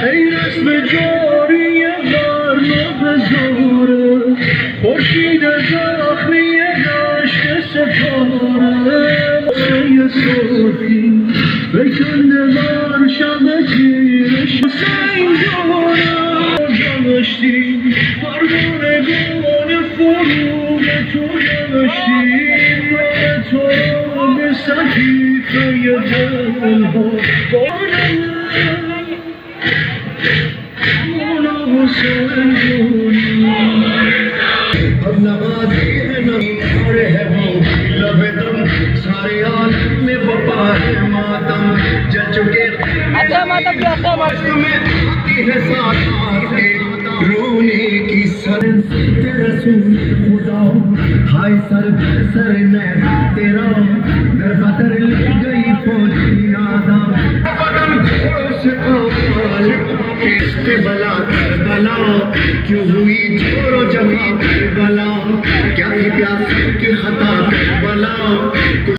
ای رسم جاری برنامه زوره خورشید زخمی عشق ستاره سایه سرخی بکنده بر شب تیرش حسین جانم جانشتی پروانگان فروغ تو نوشتی من تو را به صحیفه دلها بانم مولا حسین جانم अब नवाज़ी है नवाज़ है वो लबे दम सारे आलम में वफा है मातम जल चुके में आती है साथ के रोने की सर रसूल खुदा हाय सर सर नैना तेरा दर बदर ले गई फौजी आदा बदन घोड़ों से आवाज किसके बला बला क्यों हुई जोरो जमा बला क्या ही प्यास की खता बला